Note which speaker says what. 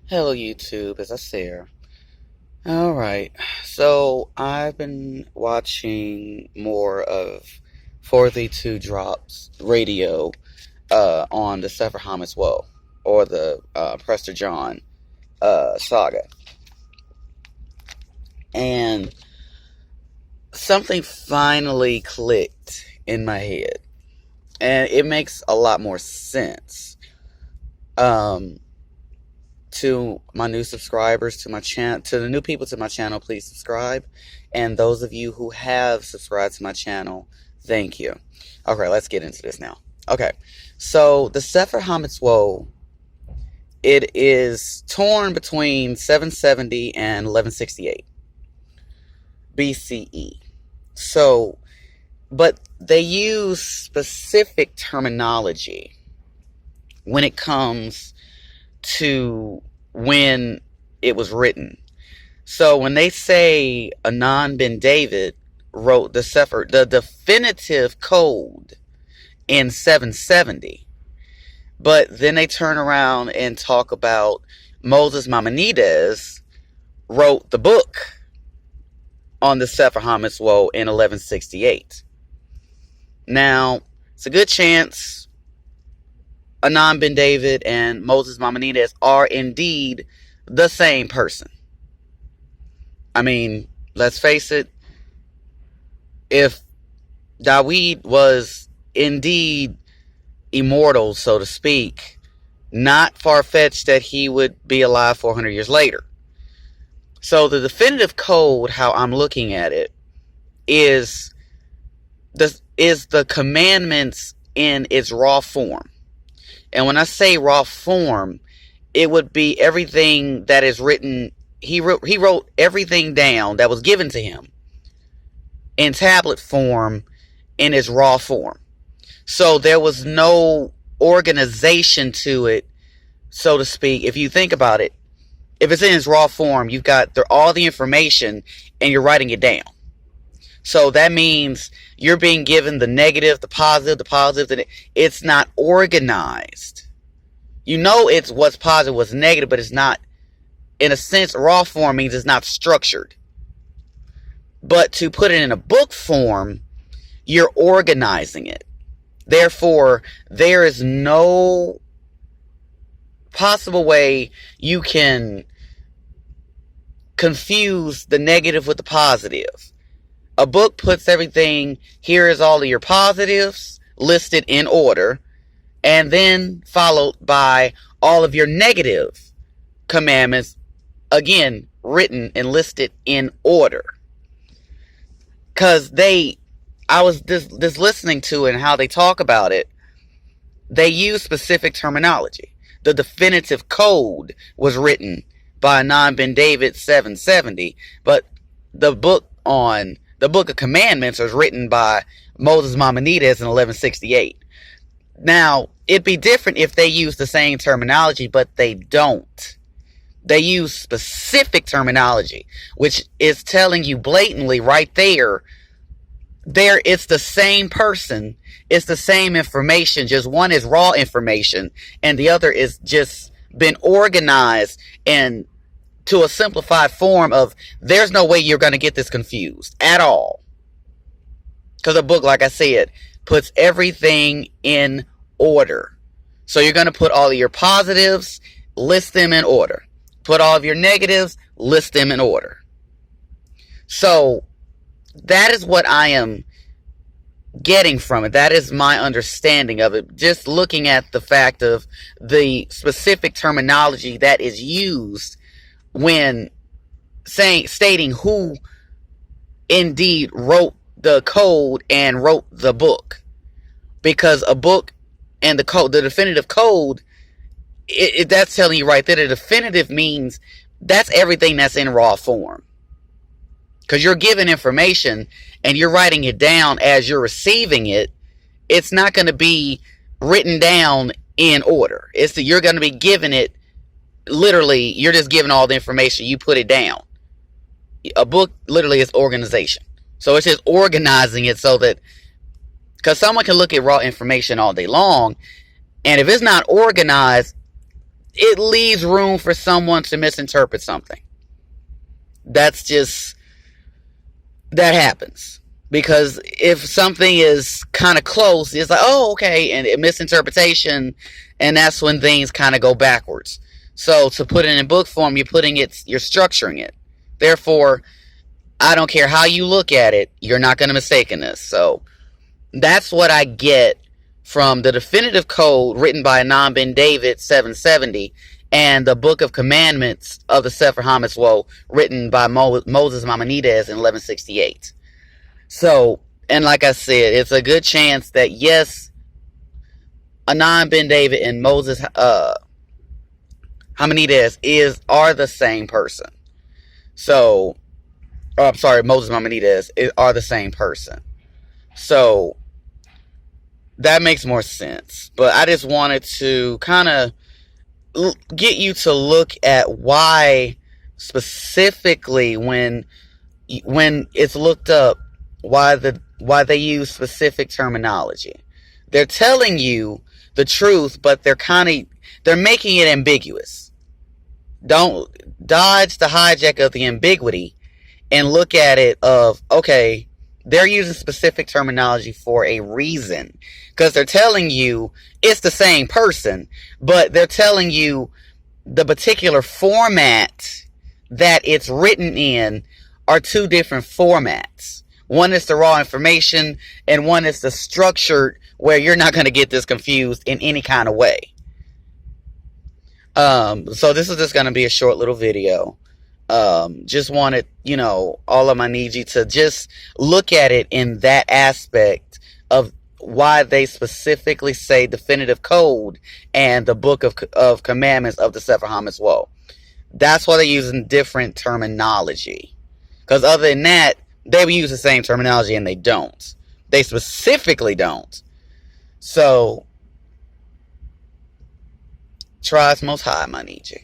Speaker 1: Hello YouTube, it's Asa'r. Alright, so I've been watching more of 42 Drops radio on the Sefer Ha Mitzvot, or the Prester John saga. And something finally clicked in my head. And it makes a lot more sense. To my new subscribers to my channel, to the new people to my channel, please subscribe. And those of you who have subscribed to my channel, thank you. Okay, let's get into this now. Okay, so the Sefer Ha Mitzvot, it is torn between 770 and 1168 BCE. So, but they use specific terminology when it comes to when it was written. So when they say Anan ben David wrote the Sefer, the definitive code, in 770, but then they turn around and talk about Moses Maimonides wrote the book on the Sefer Ha Mitzvot in 1168. Now, it's a good chance Anan ben David and Moses Maimonides are indeed the same person. I mean, let's face it, if Dawid was indeed immortal, so to speak, not far-fetched that he would be alive 400 years later. So the definitive code, how I'm looking at it, is the commandments in its raw form. And when I say raw form, it would be everything that is written. He wrote everything down that was given to him in tablet form, in its raw form. So there was no organization to it, so to speak. If you think about it, if it's in its raw form, you've got all the information and you're writing it down. So that means you're being given the negative, the positive, and it's not organized. You know it's what's positive, what's negative, but it's not, in a sense, raw form means it's not structured. But to put it in a book form, you're organizing it. Therefore, there is no possible way you can confuse the negative with the positive. A book puts everything, here is all of your positives listed in order, and then followed by all of your negative commandments, again, written and listed in order. Because I was just listening to it and how they talk about it, they use specific terminology. The definitive code was written by Anan ben David 770, but the book of Commandments was written by Moses Maimonides in 1168. Now, it'd be different if they used the same terminology, but they don't. They use specific terminology, which is telling you blatantly right there, it's the same person, it's the same information, just one is raw information, and the other is just been organized and to a simplified form of, there's no way you're going to get this confused at all. Because the book, like I said, puts everything in order. So you're going to put all of your positives, list them in order. Put all of your negatives, list them in order. So that is what I am getting from it. That is my understanding of it. Just looking at the fact of the specific terminology that is used when stating who indeed wrote the code and wrote the book. Because a book and the code, the definitive code, that's telling you right there, the definitive means that's everything that's in raw form. Because you're given information and you're writing it down as you're receiving it. It's not going to be written down in order. You're going to be given it. Literally, you're just given all the information. You put it down. A book literally is organization. So it's just organizing it so that, because someone can look at raw information all day long, and if it's not organized, it leaves room for someone to misinterpret something. That's just, that happens. Because if something is kind of close, it's like, oh, okay, and a misinterpretation, and that's when things kind of go backwards. So to put it in book form, you're structuring it. Therefore, I don't care how you look at it, you're not going to mistake this. So that's what I get from the definitive code written by Anand ben David 770 and the Book of Commandments of the Sefer Ha Mitzvot written by Moses Maimonides in 1168. So, and like I said, it's a good chance that yes, Anand ben David and Moses Maimonides are the same person. So, I'm sorry, Moses Maimonides are the same person. So that makes more sense. But I just wanted to kind of get you to look at why specifically when it's looked up, why they use specific terminology. They're telling you the truth, but they're making it ambiguous. Don't dodge the hijack of the ambiguity and look at it of, okay, they're using specific terminology for a reason. Because they're telling you it's the same person, but they're telling you the particular format that it's written in are two different formats. One is the raw information, and one is the structured, where you're not going to get this confused in any kind of way. So this is just going to be a short little video. Just wanted, all of them, I need you to just look at it in that aspect of why they specifically say definitive code and the Book of Commandments of the Sefer Ha Mitzvot. That's why they're using different terminology. Because other than that, they would use the same terminology, and they don't. They specifically don't. So, trust Most High, my need you.